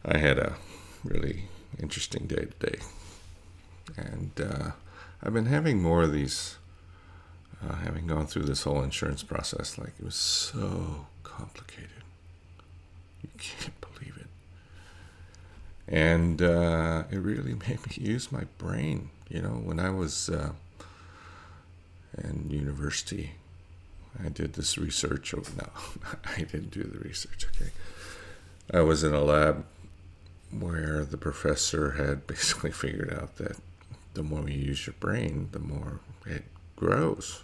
I had a really interesting day today, and I've been having more of these. Having gone through this whole insurance process, like it was so complicated, you can't believe it, and it really made me use my brain. When I was in university, I did this research. No, I didn't do the research. Okay, I was in a lab where the professor had basically figured out that the more you use your brain, the more it grows.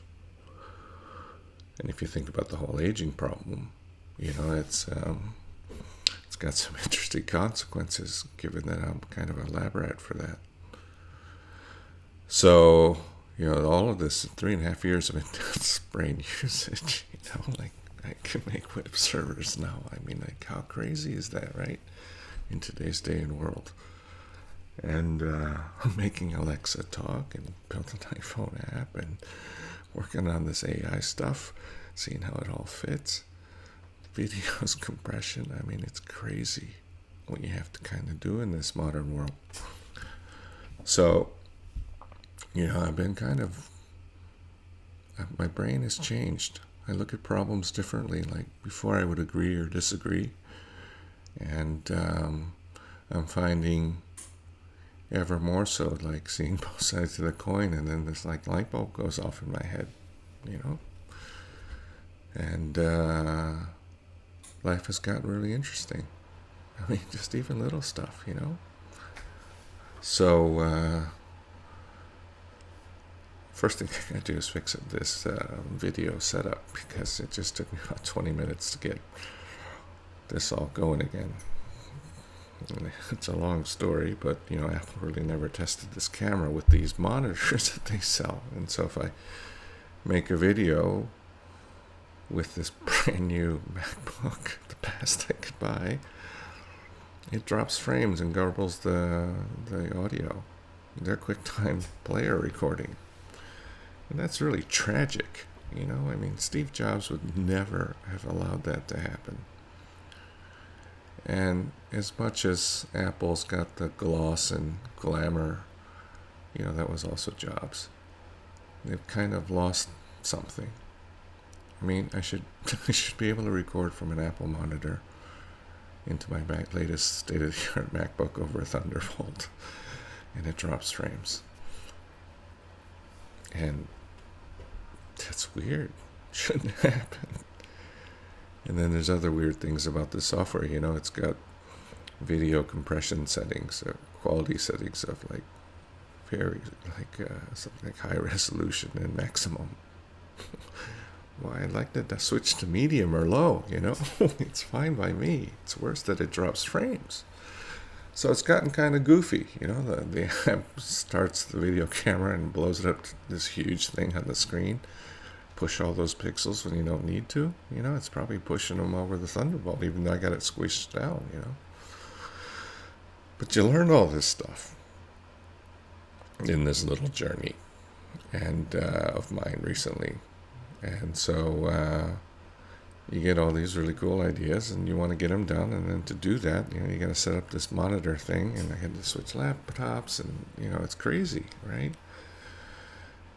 And if you think about the whole aging problem, it's got some interesting consequences, given that I'm kind of a lab rat for that. So, all of this 3.5 years of intense brain usage, like I can make web servers now. I mean, like, how crazy is that, right? In today's day and world. And making Alexa talk and built an iPhone app and working on this AI stuff, seeing how it all fits. Videos, compression, I mean, it's crazy what you have to kind of do in this modern world. So, I've been my brain has changed. I look at problems differently. Like before I would agree or disagree. And I'm finding ever more so, like seeing both sides of the coin, and then this like light bulb goes off in my head, and life has gotten really interesting. I mean, just even little stuff, So first thing I gotta do is fix this video setup, because it just took me about 20 minutes to get this all going again. It's a long story, but Apple really never tested this camera with these monitors that they sell. And so if I make a video with this brand new MacBook, the best I could buy, it drops frames and garbles the audio. Their QuickTime player recording. And that's really tragic. I mean, Steve Jobs would never have allowed that to happen. And as much as Apple's got the gloss and glamour, that was also Jobs. They've kind of lost something. I mean, I should be able to record from an Apple monitor into my latest state-of-the-art MacBook over a Thunderbolt, and it drops frames. And that's weird. Shouldn't happen. And then there's other weird things about the software. It's got video compression settings, quality settings of something like high resolution and maximum. Why, I'd like to switch to medium or low, It's fine by me. It's worse that it drops frames. So it's gotten kind of goofy, The app starts the video camera and blows it up to this huge thing on the screen. Push all those pixels when you don't need to. It's probably pushing them over the Thunderbolt, even though I got it squished down, But you learn all this stuff in this little journey and of mine recently. And so you get all these really cool ideas, and you want to get them done. And then to do that, you got to set up this monitor thing, and I had to switch laptops, and, it's crazy, right?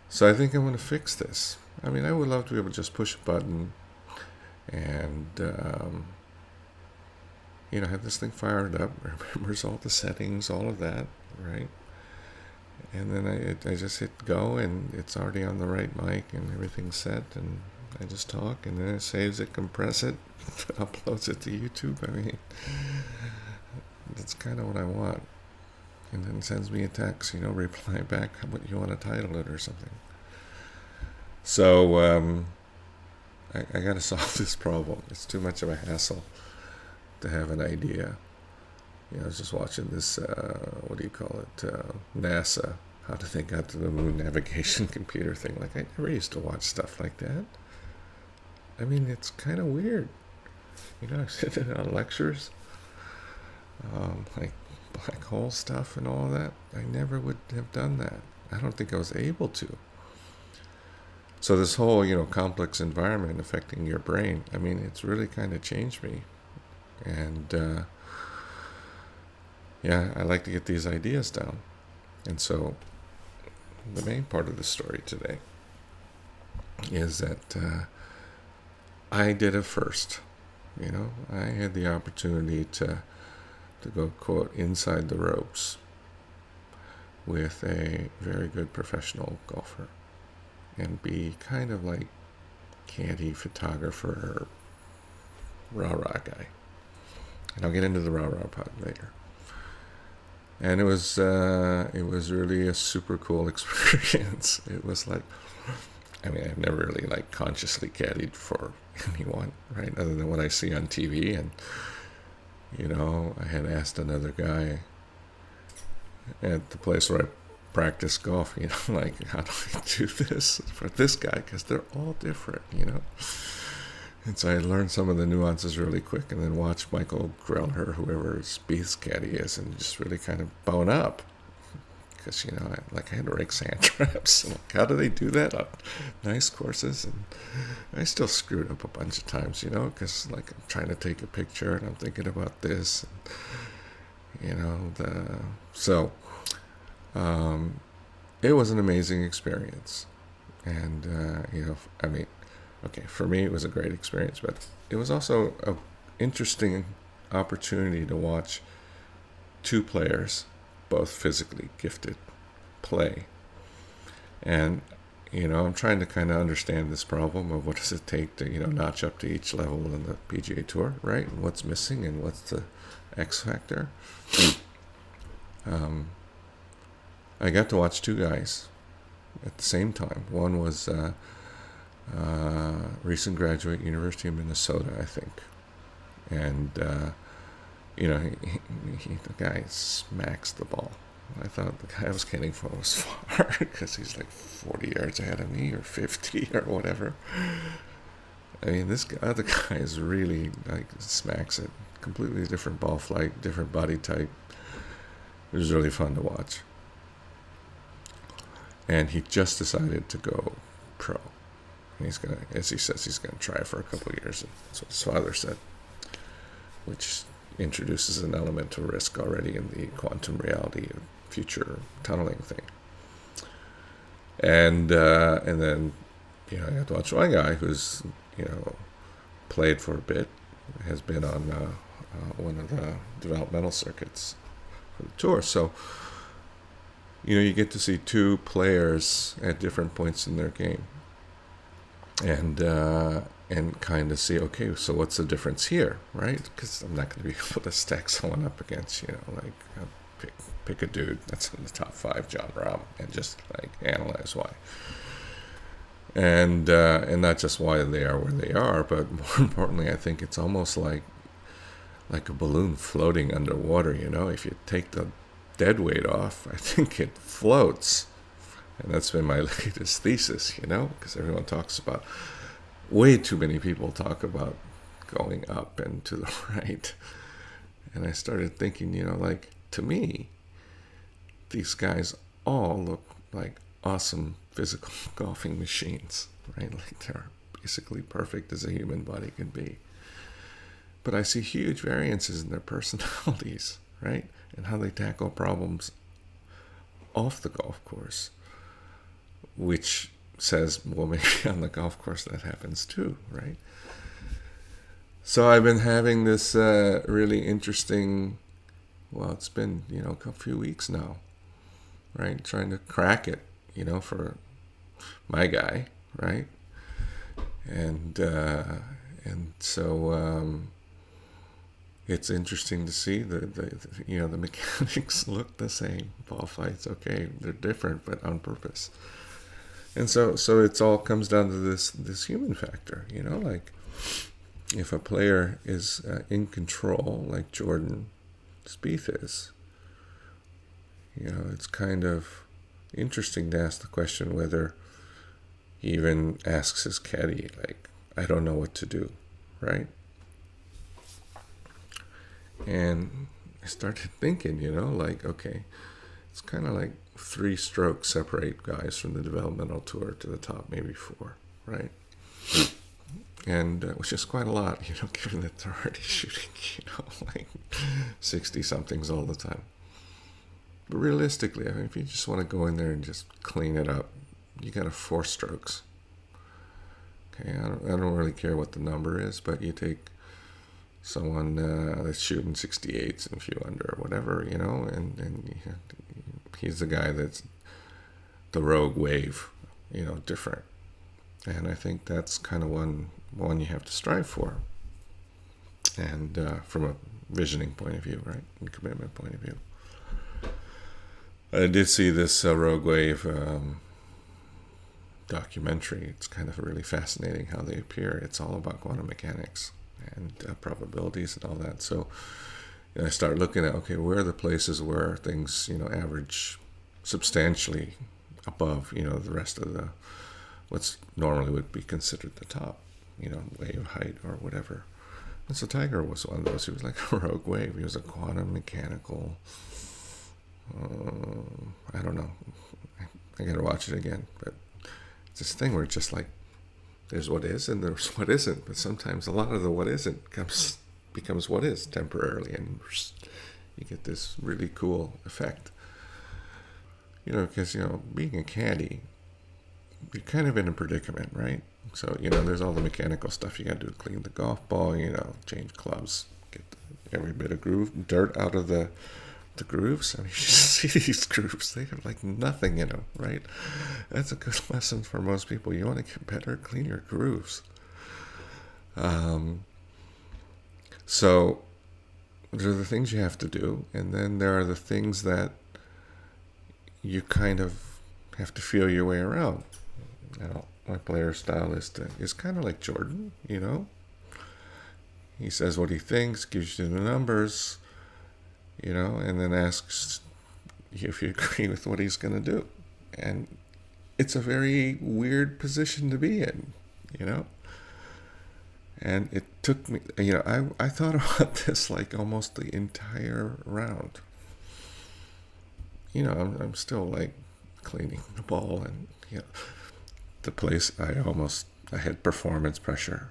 So I think I'm going to fix this. I mean, I would love to be able to just push a button and, have this thing fired up, remembers all the settings, all of that, right? And then I just hit go, and it's already on the right mic, and everything's set, and I just talk, and then it saves it, compresses it, uploads it to YouTube. I mean, that's kind of what I want. And then sends me a text, reply back what you want to title it or something. So I got to solve this problem. It's too much of a hassle to have an idea. I was just watching this, NASA, how to think out to the moon navigation computer thing. Like, I never used to watch stuff like that. I mean, it's kind of weird. I sit in on lectures, like black hole stuff and all that. I never would have done that. I don't think I was able to. So this whole, complex environment affecting your brain, I mean, it's really kind of changed me. And yeah, I like to get these ideas down. And so the main part of the story today is that I did it first. I had the opportunity to go, quote, inside the ropes with a very good professional golfer and be kind of like caddy, photographer, rah-rah guy. And I'll get into the rah-rah part later. And it was really a super cool experience. It was like, I've never really like consciously caddied for anyone, right? Other than what I see on TV. And, I had asked another guy at the place where I practice golf, like, how do I do this for this guy? Because they're all different, And so I learned some of the nuances really quick, and then watched Michael Greller, whoever Spieth's caddy is, and just really kind of bone up. Because, I had to rake sand traps. Like, how do they do that on nice courses? And I still screwed up a bunch of times, because, like, I'm trying to take a picture, and I'm thinking about this. And, it was an amazing experience. And, okay, for me it was a great experience, but it was also an interesting opportunity to watch two players, both physically gifted, play. And, I'm trying to kind of understand this problem of what does it take to, notch up to each level in the PGA Tour, right? And what's missing and what's the X factor. I got to watch two guys at the same time. One was recent graduate, University of Minnesota, I think. And, the guy smacks the ball. I thought the guy I was getting for was far because he's like 40 yards ahead of me or 50 or whatever. This other guy is really like smacks it. Completely different ball flight, different body type. It was really fun to watch. And he just decided to go pro. And he's going to, as he says, he's going to try for a couple of years. That's what his father said, which introduces an element of risk already in the quantum reality of future tunneling thing. And then, I got to watch one guy who's, played for a bit, has been on one of the developmental circuits for the tour. So, you get to see two players at different points in their game. And kind of see, okay, so what's the difference here, right? Because I'm not going to be able to stack someone up against, pick a dude that's in the top 5, John Rahm, and just analyze why. And not just why they are where they are, but more importantly, I think it's almost like a balloon floating underwater. If you take the dead weight off, I think it floats. And that's been my latest thesis, because everyone talks about, way too many people talk about going up and to the right. And I started thinking, to me, these guys all look like awesome physical golfing machines, right? Like they're basically perfect as a human body can be. But I see huge variances in their personalities, right? And how they tackle problems off the golf course. Which says, well, maybe on the golf course that happens too, right? So I've been having this really interesting, it's been, a few weeks now, right? Trying to crack it, for my guy, right? And so it's interesting to see the mechanics look the same. Ball flights, okay, they're different, but on purpose. And so it all comes down to this human factor, like if a player is in control, like Jordan Spieth is, it's kind of interesting to ask the question whether he even asks his caddy, like, I don't know what to do, right? And I started thinking, okay, it's kind of like 3 strokes separate guys from the developmental tour to the top, maybe 4, right? and which is quite a lot, given that they're already shooting, like 60 somethings all the time. But realistically, I mean, if you just want to go in there and just clean it up, you got a 4 strokes. Okay, I don't really care what the number is, but you take someone that's shooting 68s and a few under or whatever, and he's the guy that's the rogue wave, different. And I think that's kind of one you have to strive for. And from a visioning point of view, right, and commitment point of view. I did see this Rogue Wave documentary. It's kind of really fascinating how they appear. It's all about quantum mechanics and probabilities and all that. So I start looking at, okay, where are the places where things, average substantially above, the rest of the, what's normally would be considered the top, wave height or whatever. And so Tiger was one of those. He was like a rogue wave. He was a quantum mechanical, I don't know. I gotta watch it again. But it's this thing where it's just like, there's what is and there's what isn't. But sometimes a lot of the what isn't becomes what is temporarily. And you get this really cool effect. Because, being a caddy, you're kind of in a predicament, right? So, there's all the mechanical stuff you got to do to clean the golf ball, change clubs, get every bit of dirt out of the grooves. I mean, you see these grooves, they have like nothing in them, right? That's a good lesson for most people. You want to get better, clean your grooves. So there are the things you have to do, and then there are the things that you kind of have to feel your way around. My player style is kind of like Jordan, He says what he thinks, gives you the numbers, and then asks if you agree with what he's going to do. And it's a very weird position to be in, And it took me, I thought about this like almost the entire round. I'm still like cleaning the ball and, the place I had performance pressure,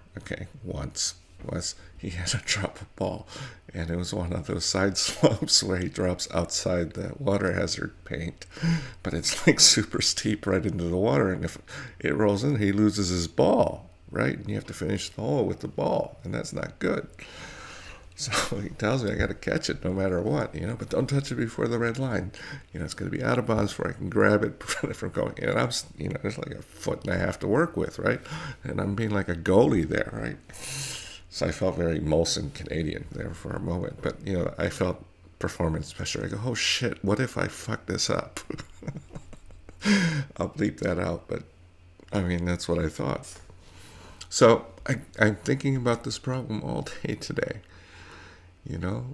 once was he had to drop a ball, and it was one of those side slopes where he drops outside the water hazard paint, but it's like super steep right into the water, and if it rolls in, he loses his ball, right? And you have to finish the hole with the ball, and that's not good. So he tells me I got to catch it no matter what, but don't touch it before the red line. It's going to be out of bounds before I can grab it, prevent it from going. And I'm, there's like 1.5 feet to work with, right? And I'm being like a goalie there, right? So I felt very Molson Canadian there for a moment. But, I felt performance pressure. I go, oh shit, what if I fuck this up? I'll bleep that out. But, I mean, that's what I thought. So I'm thinking about this problem all day today.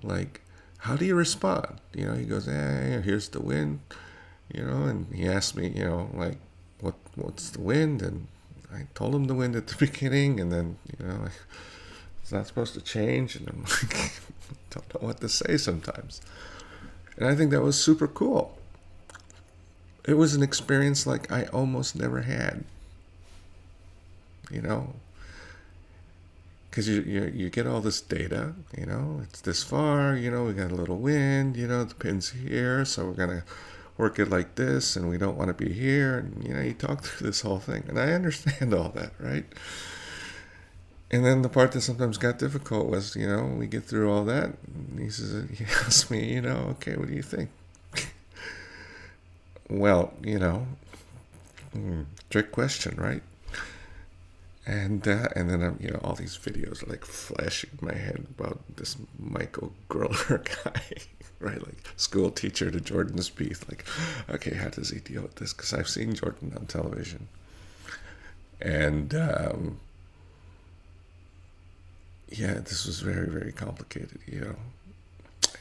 Like, how do you respond? He goes, here's the wind, and he asked me, like, what's the wind? And I told him the wind at the beginning, and then, it's not supposed to change, and I'm like, don't know what to say sometimes. And I think that was super cool. It was an experience like I almost never had, because you get all this data, it's this far, we got a little wind, the pin's here, so we're going to work it like this, and we don't want to be here, and, you talk through this whole thing, and I understand all that, right? And then the part that sometimes got difficult was, we get through all that, and he asked me, okay, what do you think? Well, trick question, right? And then I'm, all these videos are like flashing in my head about this Michael Greller guy, right? Like school teacher to Jordan Spieth. Like, okay, how does he deal with this? Because I've seen Jordan on television, and this was very, very complicated,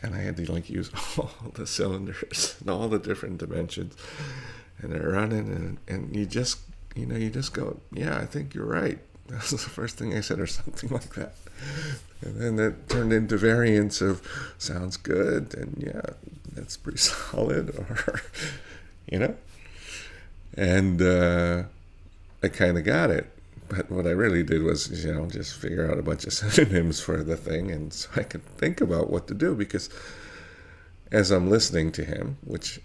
And I had to like use all the cylinders and all the different dimensions, and they're running, and you just. You just go, yeah, I think you're right. That was the first thing I said, or something like that. And then that turned into variants of, sounds good, and yeah, that's pretty solid, or, And I kind of got it. But what I really did was, just figure out a bunch of synonyms for the thing, and so I could think about what to do, because as I'm listening to him, which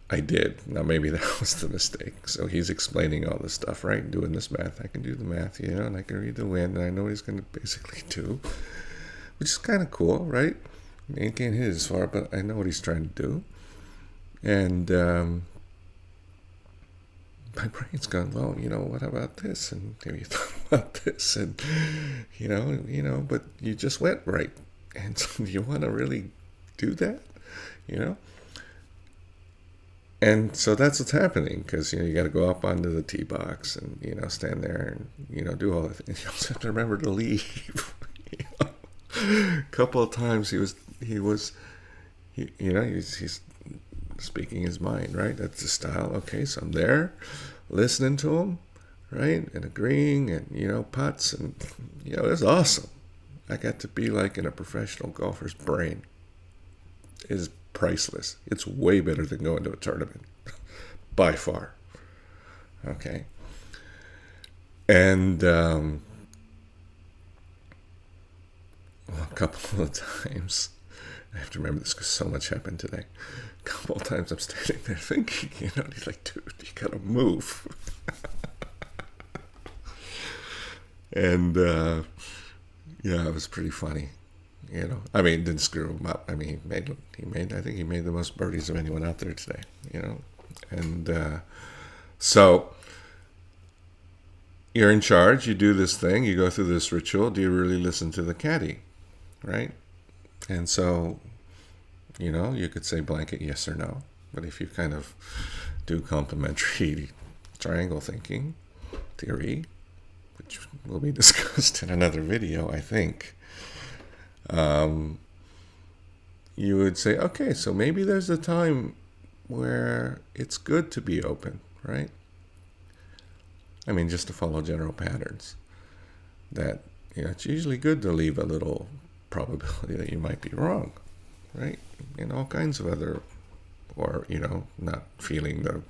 I did. Now, maybe that was the mistake. So he's explaining all this stuff, right? Doing this math. I can do the math, and I can read the wind, and I know what he's going to basically do, which is kind of cool, right? I mean, he can't hit as far, but I know what he's trying to do. And my brain's going, well, what about this? And have you thought about this? And, but you just went right. And so do you want to really do that? And so that's what's happening, because you got to go up onto the tee box and stand there and do all the things. You also have to remember to leave. A couple of times he's speaking his mind, right? That's the style. Okay, so I'm there, listening to him, right, and agreeing, and putts, and it was awesome. I got to be like in a professional golfer's brain. Is priceless. It's way better than going to a tournament, by far. Okay. And a couple of times, I have to remember this because so much happened today. A couple of times I'm standing there thinking, and he's like, dude, you gotta move. And it was pretty funny. I mean, didn't screw him up. I mean, I think he made the most birdies of anyone out there today, and so you're in charge, you do this thing, you go through this ritual. Do you really listen to the caddy, right? And so, you could say blanket yes or no, but if you kind of do complementary triangle thinking theory, which will be discussed in another video, I think, you would say, okay, so maybe there's a time where it's good to be open, right? I mean, just to follow general patterns. That, it's usually good to leave a little probability that you might be wrong, right? And all kinds of other, or, not feeling the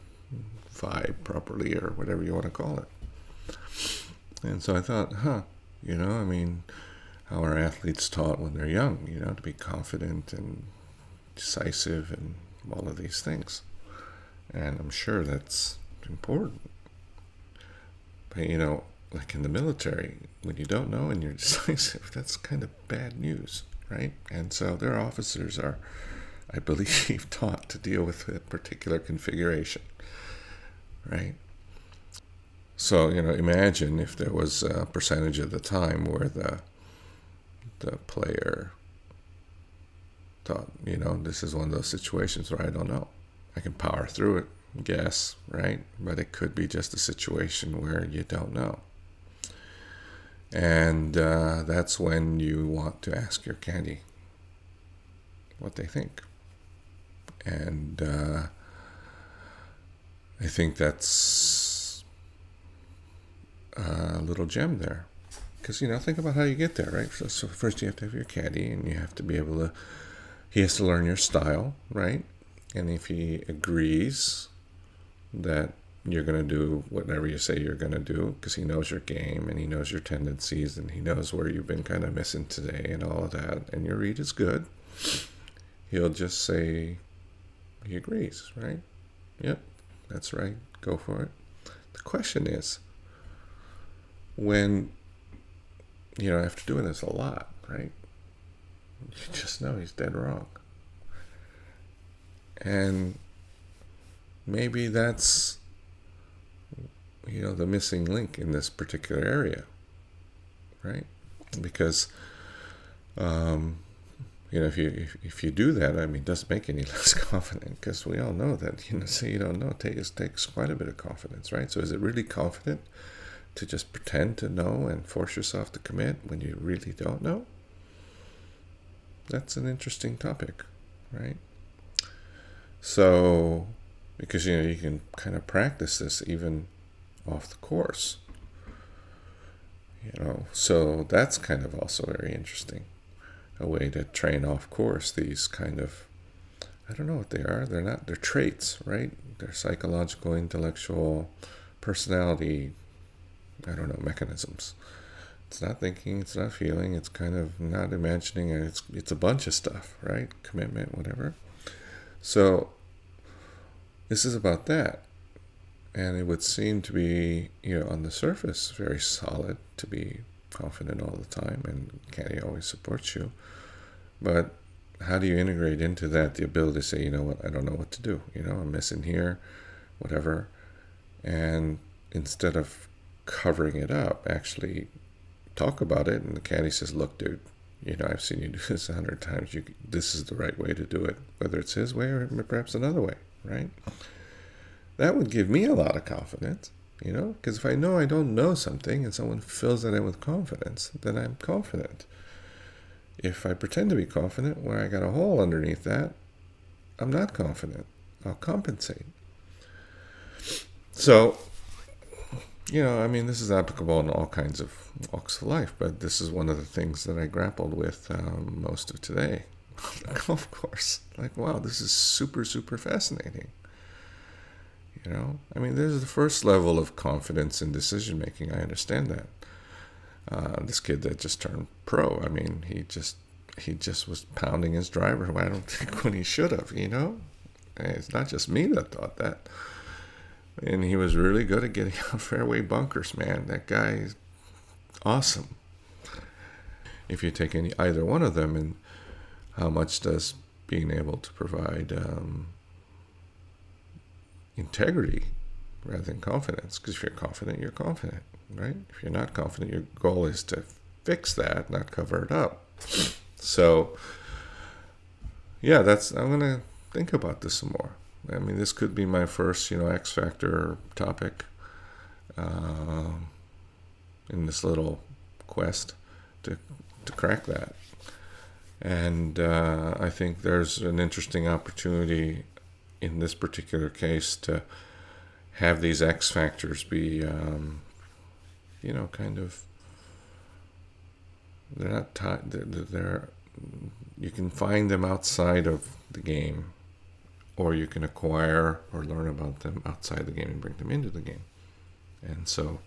vibe properly, or whatever you want to call it. And so I thought, how are athletes taught when they're young, to be confident and decisive and all of these things. And I'm sure that's important. But, like in the military, when you don't know and you're decisive, that's kind of bad news, right? And so their officers are, I believe, taught to deal with a particular configuration, right? So, imagine if there was a percentage of the time where the player thought, this is one of those situations where I don't know. I can power through it, guess, right? But it could be just a situation where you don't know. And that's when you want to ask your caddy what they think. And I think that's a little gem there. Because, think about how you get there, right? So first you have to have your caddy, and you have to be able to, he has to learn your style, right? And if he agrees that you're going to do whatever you say you're going to do, because he knows your game, and he knows your tendencies, and he knows where you've been kind of missing today and all of that, and your read is good, he'll just say he agrees, right? Yep, that's right. Go for it. The question is, when after doing this a lot, right, you just know he's dead wrong. And maybe that's, the missing link in this particular area, right? Because, if you do that, I mean, it doesn't make any less confident, because we all know that, say you don't know, takes quite a bit of confidence, right? So is it really confident to just pretend to know and force yourself to commit when you really don't know? That's an interesting topic, right? So, because, you can kind of practice this even off the course, so that's kind of also very interesting. A way to train off course these kind of, I don't know what they are. They're traits, right? They're psychological, intellectual, personality I don't know, mechanisms. It's not thinking, it's not feeling, it's kind of not imagining, and it's a bunch of stuff, right? Commitment, whatever. So this is about that. And it would seem to be, on the surface, very solid to be confident all the time, and Caddy always supports you. But how do you integrate into that the ability to say, you know what, I don't know what to do, I'm missing here, whatever. And instead of covering it up, actually talk about it. And the Caddy says, look, dude, I've seen you do this 100 times. This is the right way to do it, whether it's his way or perhaps another way, right? That would give me a lot of confidence, because if I know I don't know something and someone fills that in with confidence, then I'm confident. If I pretend to be confident where I got a hole underneath that, I'm not confident. I'll compensate. So, this is applicable in all kinds of walks of life, but this is one of the things that I grappled with most of today on the golf course. Like, wow, this is super, super fascinating. There's the first level of confidence in decision making. I understand that. This kid that just turned pro, he just was pounding his driver. I don't think when he should have, It's not just me that thought that. And he was really good at getting out fairway bunkers, man. That guy is awesome. If you take either one of them, and how much does being able to provide integrity rather than confidence? Because if you're confident, you're confident, right? If you're not confident, your goal is to fix that, not cover it up. So, yeah, I'm going to think about this some more. This could be my first, X Factor topic in this little quest to crack that. And I think there's an interesting opportunity in this particular case to have these X factors be, kind of, they're not tied, they're, you can find them outside of the game, or you can acquire or learn about them outside the game and bring them into the game. And so,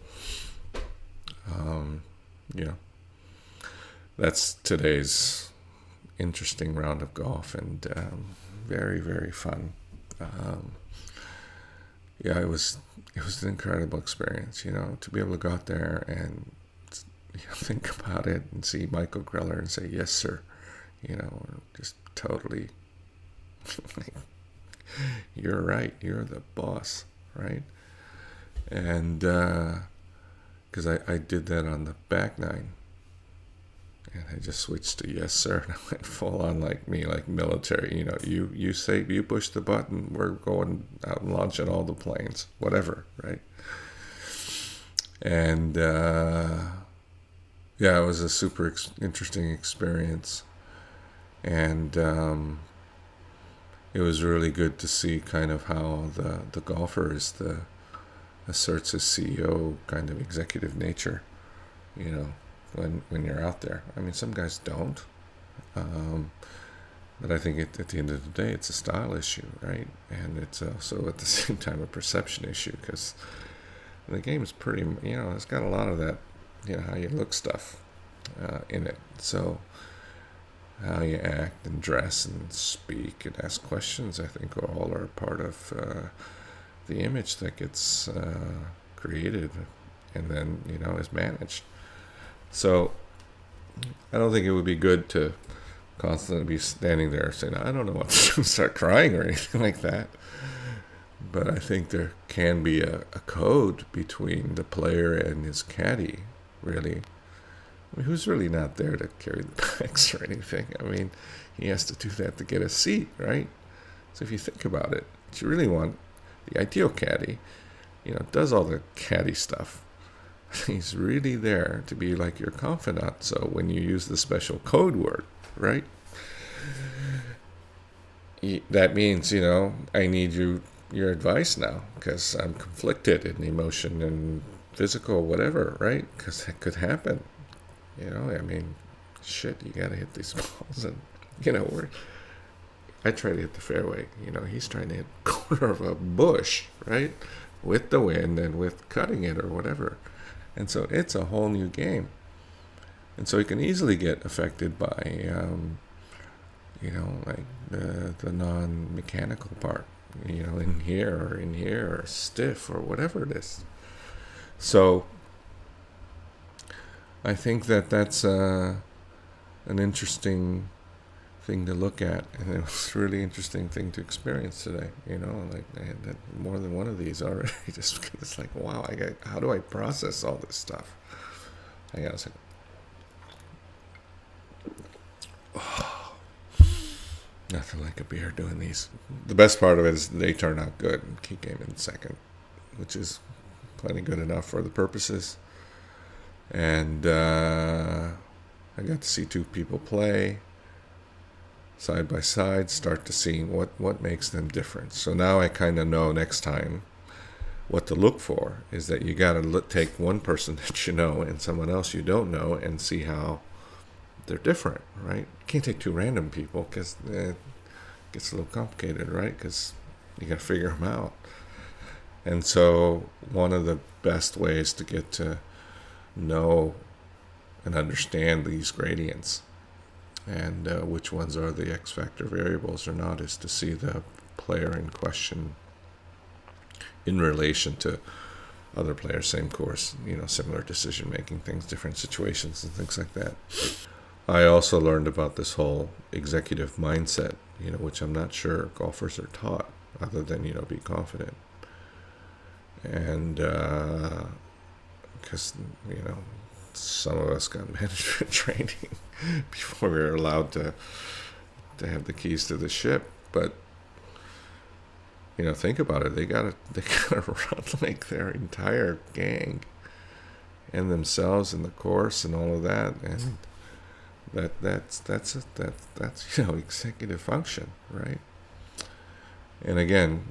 that's today's interesting round of golf, and very, very fun. It was an incredible experience, to be able to go out there and think about it and see Michael Greller and say, yes, sir, just totally, you're right, you're the boss, right? And because I did that on the back nine, and I just switched to yes, sir, and I went full on like military. You say, you push the button, we're going out and launching all the planes, whatever, right? And it was a super interesting experience, and it was really good to see kind of how the golfer asserts his CEO kind of executive nature, when you're out there. Some guys don't, but I think at the end of the day, it's a style issue, right? And it's also at the same time a perception issue, because the game is pretty, it's got a lot of that, how you look stuff in it. So how you act and dress and speak and ask questions, I think all are part of the image that gets created and then, is managed. So I don't think it would be good to constantly be standing there saying, I don't know what to do, start crying or anything like that. But I think there can be a code between the player and his caddy, really. Who's really not there to carry the bags or anything. He has to do that to get a seat, right? So if you think about it, you really want the ideal caddy, does all the caddy stuff. He's really there to be like your confidant. So when you use the special code word, right? That means, I need your advice now, because I'm conflicted in emotion and physical, whatever, right? Because that could happen. Shit, you gotta hit these balls, and I try to hit the fairway. He's trying to hit corner of a bush, right, with the wind and with cutting it or whatever. And so it's a whole new game. And so you can easily get affected by, like the non-mechanical part, in here or stiff or whatever it is. So I think that's an interesting thing to look at, and it was a really interesting thing to experience today. Like I had more than one of these already. Just because it's like, wow, how do I process all this stuff? Hang on a second. Oh, nothing like a beer doing these. The best part of it is they turn out good. He came in second, which is plenty good enough for the purposes. And I got to see two people play side by side, start to see what makes them different. So now I kind of know next time what to look for is that you got to take one person that you know and someone else you don't know and see how they're different, right? You can't take two random people because it gets a little complicated, right? Because you got to figure them out. And so one of the best ways to get to know and understand these gradients and which ones are the X factor variables or not is to see the player in question in relation to other players, same course, similar decision making things, different situations and things like that. I also learned about this whole executive mindset, which I'm not sure golfers are taught other than, be confident. And because, some of us got management training before we were allowed to have the keys to the ship. But, think about it. They gotta run like their entire gang and themselves and the course and all of that. And that's executive function, right? And again,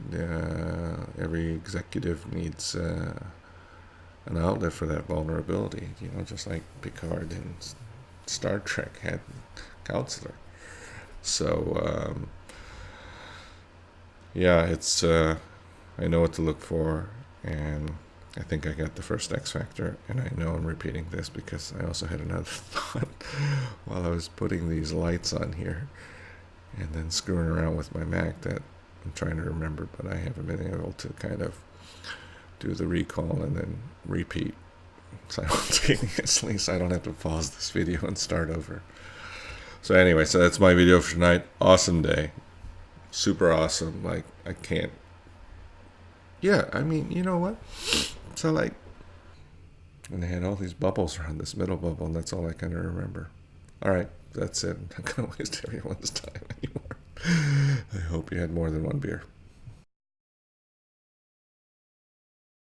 every executive needs an outlet for that vulnerability, just like Picard and Star Trek had counselor. So it's I know what to look for, and I think I got the first X factor, and I know I'm repeating this because I also had another thought while I was putting these lights on here and then screwing around with my Mac that I'm trying to remember, but I haven't been able to kind of do the recall and then repeat simultaneously, so I don't have to pause this video and start over. So anyway, so that's my video for tonight. Awesome day. Super awesome. Like, I can't. Yeah, I mean, you know what? So, like, and they had all these bubbles around this middle bubble, and that's all I kind of remember. All right, that's it. I'm not going to waste everyone's time anymore. I hope you had more than one beer.